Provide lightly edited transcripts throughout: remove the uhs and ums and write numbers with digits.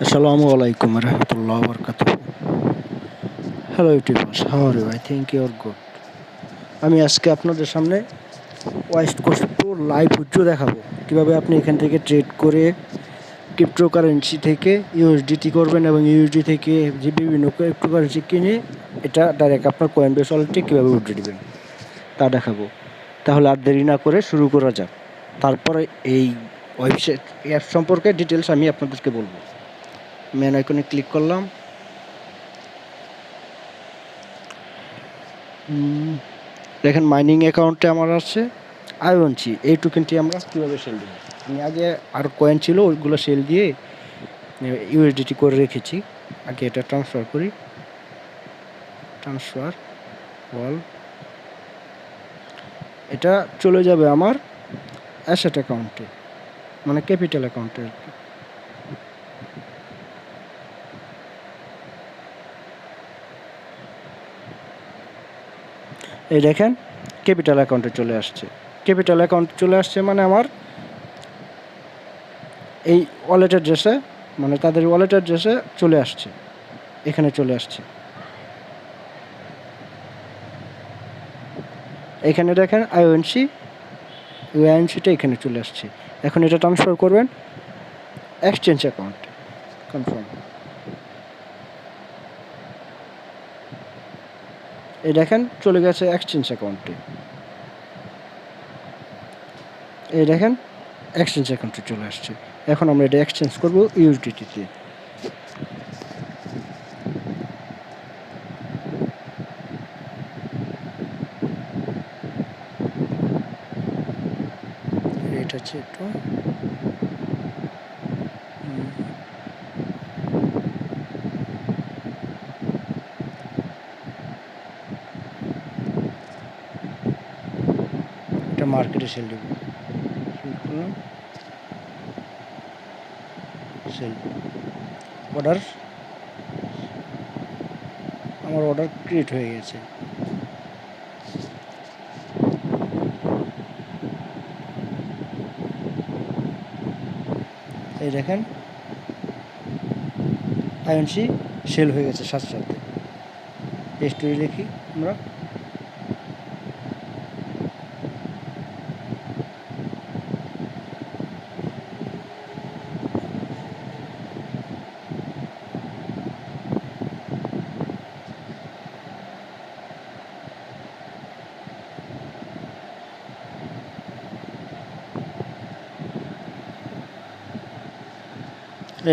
Assalamu alaikum warahmatullahi wabarakatuh. Hello YouTubers, how are you? I think you're good. আমি আজকে আপনাদের সামনে West Coast Pro live withdraw দেখাবো কিভাবে আপনি এখান থেকে ট্রেড করে ক্রিপ্টোকারেন্সি থেকে ইউএসডিটি করবেন এবং ইউএসডি থেকে যে বিভিন্ন ক্রিপ্টোকারেন্সি কিনে এটা ডাইরেক্ট আপনার coinbase ওয়ালেটে কীভাবে উইথড্র দিবেন তা দেখাবো। তাহলে আর দেরি না করে শুরু করা যাক। তারপরে এই ওয়েবসাইট অ্যাপ সম্পর্কে ডিটেলস আমি আপনাদেরকে বলবো। মেন আইকনে ক্লিক করলাম। দেখেন মাইনিং অ্যাকাউন্টে আমার আছে আইওএনসি। এই টোকেনটি আমরা কীভাবে সেল দেবো, আমি আগে আর কয়েন ছিল ওইগুলো সেল দিয়ে ইউএসডিটি করে রেখেছি। আগে এটা ট্রান্সফার করি, ট্রান্সফার অল। এটা চলে যাবে আমার অ্যাসেট অ্যাকাউন্টে, মানে ক্যাপিটাল অ্যাকাউন্টে আর কি। এই দেখেন ক্যাপিটাল অ্যাকাউন্টে চলে আসছে। ক্যাপিটাল অ্যাকাউন্ট চলে আসছে মানে আমার এই ওয়ালেট অ্যাড্রেসে, মানে তাদের ওয়ালেট অ্যাড্রেসে চলে আসছে, এখানে চলে আসছে। এখানে দেখেন আইওএনসিটা এখানে চলে আসছে। এখন এটা ট্রান্সফার করবেন এক্সচেঞ্জ অ্যাকাউন্ট, কনফার্ম। এই দেখেন চলে গেছে এক্সচেঞ্জ অ্যাকাউন্টে। এই দেখেন এক্সচেঞ্জ অ্যাকাউন্টে চলে আসছে। এখন আমরা এটা এক্সচেঞ্জ করব ইউএসডিটিতে। এটা হচ্ছে একটু এটা মার্কেটে সেল দেব, সেল অর্ডার। আমার অর্ডার ক্রিয়েট হয়ে গেছে। এই দেখেন আইওএনসি সেল হয়ে গেছে সাথে সাথে। স্টোরি দেখি আমরা।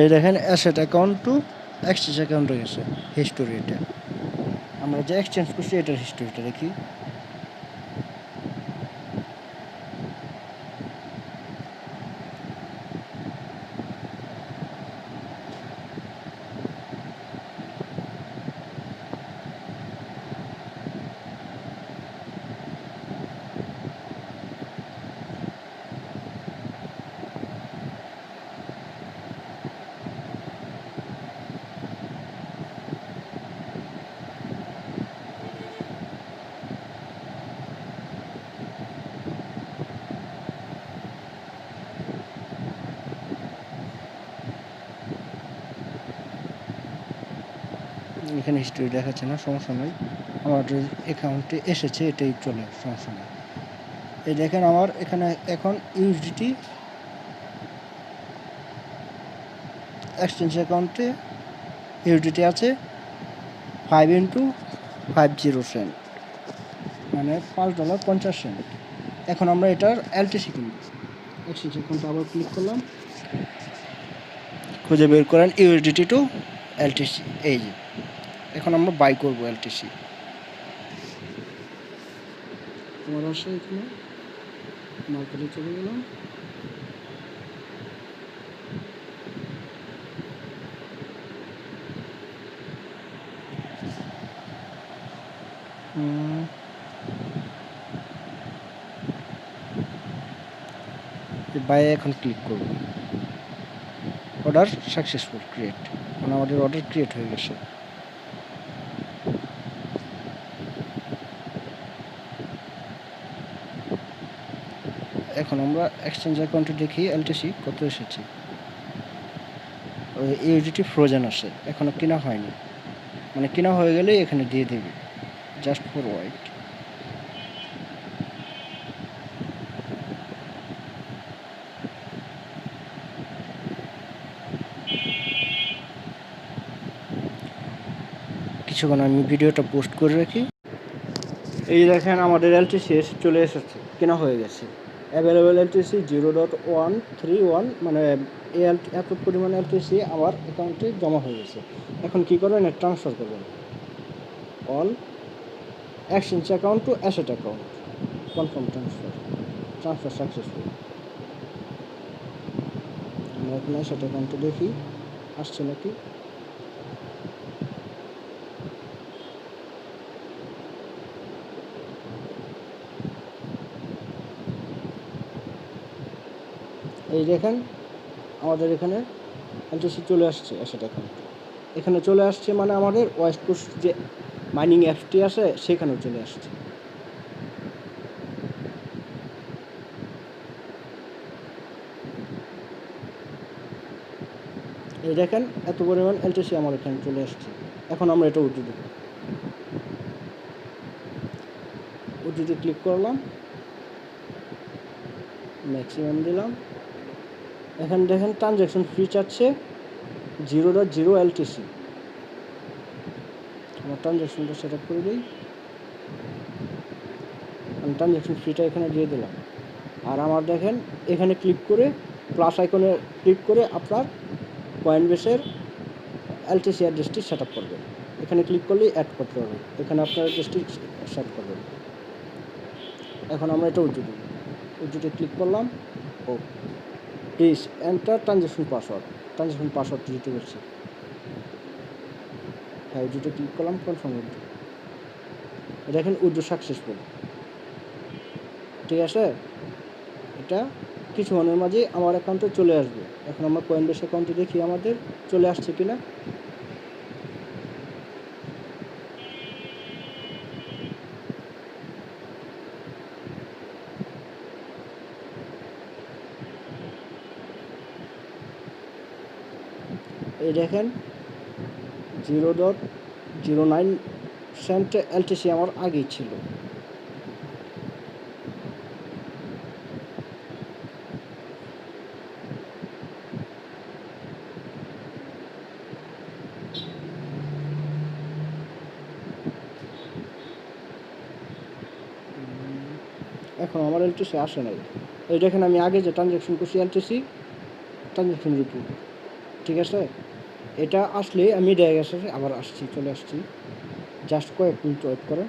এই দেখেন অ্যাসেট অ্যাকাউন্ট টু এক্সচেঞ্জ অ্যাকাউন্টে গেছে হিস্টোরি। এটা আমরা যে এক্সচেঞ্জ করছি এটার হিস্টোরিটা দেখি। এখানে হিস্টোরি দেখাচ্ছে না, সমস্যা নয়, আমার অ্যাকাউন্টে এসেছে এটাই চলে, সমস্যা নেই। এই দেখেন আমার এখানে এখন ইউএসডিটি এক্সচেঞ্জ অ্যাকাউন্টে ইউএসডিটি আছে 5 × 50 সেন্ট, মানে $5.50। এখন আমরা এটার এলটিসি কিনব। এক্সচেঞ্জ অ্যাকাউন্টে আবার ক্লিক করলাম, খুঁজে বের করেন ইউএসডিটি টু এলটিসি। এই যে এখন আমরা বাই করব এলটিসি। আমার আসে এখানে মার্কেটে চলে গেলাম। বাই এখন ক্লিক করব। অর্ডার সাকসেসফুল ক্রিয়েট, মানে আমাদের অর্ডার ক্রিয়েট হয়ে গেছে। এখন আমরা এক্সচেঞ্জ অ্যাকাউন্টে দেখি এলটিসি কত এসেছে। ইউডিটি ফ্রোজেন আসে, এখনও কেনা হয়নি, মানে কেনা হয়ে গেলেই এখানে দিয়ে দেবে, জাস্ট ফর ওয়াইট। কিছুক্ষণ আমি ভিডিওটা পোস্ট করে রাখি। এই দেখেন আমাদের এলটিসি চলে এসেছে, কেনা হয়ে গেছে। অ্যাভেলেবেল এলটিসি 0.131, মানে এত পরিমাণ এলটিসি আমার অ্যাকাউন্টে জমা হয়ে গেছে। এখন কী করবেন, ট্রান্সফার করবেন all exchange account two asset account, confirm transfer successful. আমরা এখন অ্যাসেট অ্যাকাউন্টে দেখি আসছে নাকি। এই দেখেন আমাদের এখানে এলটিসি চলে আসছে অ্যাসেট অ্যাকাউন্ট, এখানে চলে আসছে, মানে আমাদের ওয়েস্ট কোস্ট যে মাইনিং অ্যাপটি আছে সেখানেও চলে আসছে। এই দেখেন এত পরিমাণ এলটিসি আমার এখানে চলে আসছে। এখন আমরা এটা উইথড্র দেব, উইথড্রোতে ক্লিক করলাম, ম্যাক্সিমাম দিলাম। এখানে দেখেন ট্রানজ্যাকশন ফি চাচ্ছে 0.0 এলটিসি। আমার ট্রানজ্যাকশনটা সেট আপ করে দিই, আমি ট্রানজ্যাকশন ফিটা এখানে দিয়ে দিলাম। আর আমার দেখেন এখানে ক্লিক করে প্লাস আইকনে ক্লিক করে আপনার কয়েনবেসের এলটিসি অ্যাড্রেসটি সেট আপ করবেন। এখানে ক্লিক করলেই অ্যাড করতে হবে, এখানে আপনার অ্যাড্রেসটি সেট করবেন। এখন আমরা এটা উইথড্র দেব, উইথড্রোতে ক্লিক করলাম। ও প্লিজ এন্টার ট্রানজ্যাকশন পাসওয়ার্ড দিতে বলছি। হ্যাঁ, উইথড্রোতে ক্লিক করলাম, কনফার্ম উইথড্রো। দেখেন উইথড্রো সাকসেসফুল, ঠিক আছে। এটা কিছুক্ষণের মাঝেই আমার অ্যাকাউন্টে চলে আসবে। এখন আমরা কয়েনবেস অ্যাকাউন্টে দেখি আমাদের চলে আসছে কিনা। এই দেখেন 0.09 সেন্ট এলটিসি আমার আগেই ছিল। এখন আমার এলটিসি আসে নাই। এই দেখেন আমি আগে যে ট্রানজ্যাকশন করছি এলটিসি ট্রানজ্যাকশন রিপোর্ট, ঠিক আছে। এটা আসলে আমি দেখা গেছে আবার আসছি, চলে আসছি, জাস্ট কয়েক মিনিট ওয়েট করেন।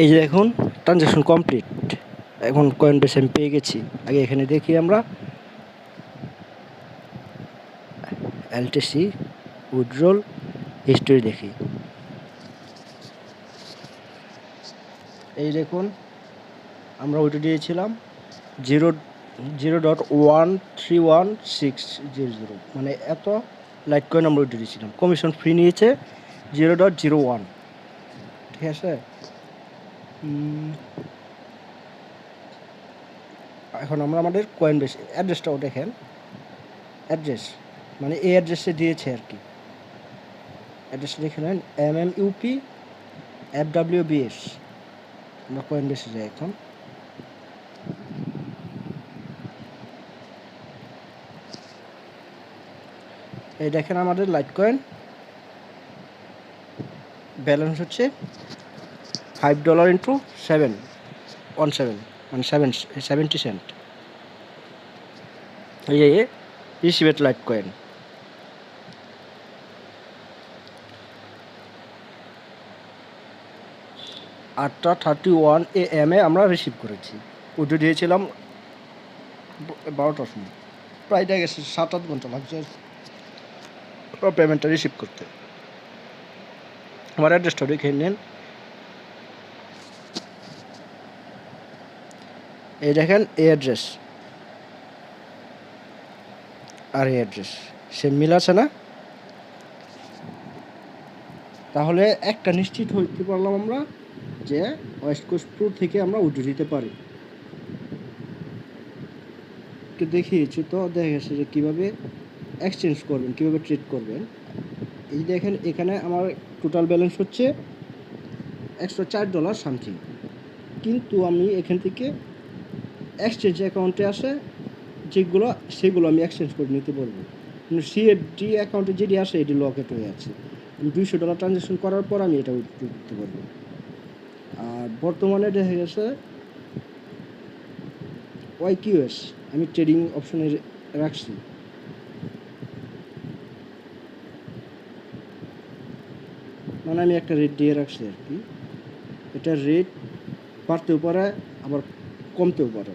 এই যে দেখুন ট্রানজ্যাকশন কমপ্লিট, এখন কয়েনবেস আমি পেয়ে গেছি। আগে এখানে দেখি আমরা এলটিসি উইথড্রল হিস্টোরি দেখি। এই দেখুন আমরা উইথড্র দিয়েছিলাম 0.13160, মানে এত লাইট কয়েন আমরা উইথড্র দিয়েছিলাম। কমিশন ফ্রি নিয়েছে 0.01, ঠিক আছে। এখন আমরা আমাদের কয়েনবেস অ্যাড্রেসটাও দেখেন, অ্যাড্রেস মানে এই অ্যাড্রেসে দিয়েছে আর কি। অ্যাড্রেসটা দেখে নেন MMUP FWBS। আমরা কয়েনবেসে যাই এখন। এই দেখেন আমাদের লাইট কয়েন ব্যালেন্স হচ্ছে $5 ইন্টু 717, মানে 70 সেন্ট। এই যে রিসিভেড লাইট কয়েন। 8:31 AM আমরা রিসিভ করেছি। উইথড্র দিয়েছিলাম 12টার সময়, প্রায় দেখা গেছে 7-8 ঘন্টা লাগছে পেমেন্টটা রিসিভ করতে। আমার অ্যাড্রেসটা দেখে নেন। এই দেখেন এই অ্যাড্রেস আর এই অ্যাড্রেস সেম মিল আছে না? তাহলে একটা নিশ্চিত হইতে পারলাম আমরা যে ওয়েস্ট কোস্ট ট্যুর থেকে আমরা উইথড্র দিতে পারি। দেখিয়েছি তো, দেখা গেছে যে কীভাবে এক্সচেঞ্জ করবেন, কীভাবে ট্রেড করবেন। এই দেখেন এখানে আমার টোটাল ব্যালেন্স হচ্ছে $104 সামথিং, কিন্তু আমি এখান থেকে এক্সচেঞ্জ অ্যাকাউন্টে আসে যেগুলো সেগুলো আমি এক্সচেঞ্জ করে নিতে পারবো, কিন্তু সিএফডি অ্যাকাউন্টে যেটি আসে এটি লকেট হয়ে আছে। আমি $200 ট্রানজ্যাকশন করার পর আমি এটা উইথড্র করতে পারবো। আর বর্তমানে দেখা গেছে ওয়াইকিউএস আমি ট্রেডিং অপশনে রাখছি। মানে আমি একটা রেট দিয়ে রাখছি আর কি। এটা রেট বাড়তেও পারে আবার কমতেও পারে।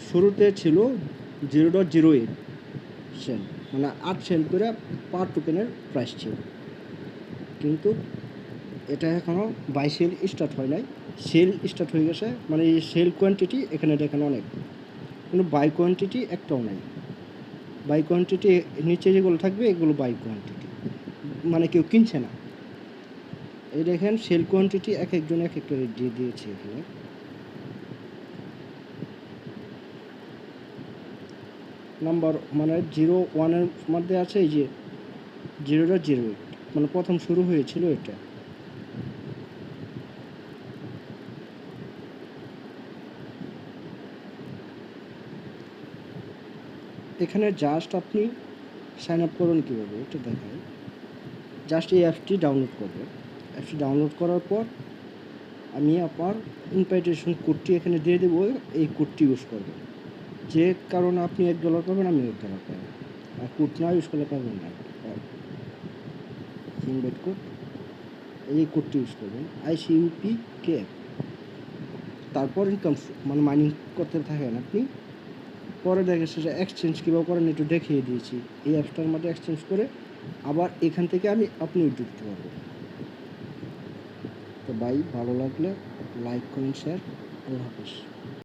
শুরুতে ছিল 0.08 সেন্ট, মানে 8 সেন্ট করে পার টোকেনের প্রাইস ছিল, কিন্তু এটা এখনও বাই সেল স্টার্ট হয় নাই, সেল স্টার্ট হয়ে গেছে। মানে এই সেল কোয়ান্টিটি এখানে দেখেন অনেক, কিন্তু বাই কোয়ান্টিটি একটাও নাই। বাই কোয়ান্টিটি নিচে যেগুলো থাকবে এগুলো বাই কোয়ান্টিটি, মানে কেউ কিনছে না। এই দেখেন সেল কোয়ান্টিটি এক একজন এক একটা রেট দিয়ে দিয়েছে। এখানে নাম্বার মানে 0-1 মধ্যে আছে এই যে 0.08, মানে প্রথম শুরু হয়েছিল এটা। এখানে জাস্ট আপনি সাইন আপ করুন কীভাবে এটা দেখায়। জাস্ট এই অ্যাপটি ডাউনলোড করবেন। অ্যাপটি ডাউনলোড করার পর আমি আপনার ইনভাইটেশন কোডটি এখানে দিয়ে দেবো, এই কোডটি ইউজ করবেন। যে কারণে আপনি $1 পাবেন, আমি $1 পাবেন। আর কোড না ইউজ করলে পাবেন না। ইনভাইট কোড, এই কোডটি ইউজ করবেন icupkf। তারপর ইনকাম মানে মাইনিং করতে থাকেন আপনি। পরে দেখা যাচ্ছে যে এক্সচেঞ্জ কীভাবে করেন একটু দেখিয়ে দিয়েছি। এই অ্যাপসটার মধ্যে এক্সচেঞ্জ করে আবার এখান থেকে আপনি উইথড্র করতে পারবেন। তো ভাই ভালো লাগলে লাইক কমেন্ট শেয়ার। আল্লাহ হাফেজ।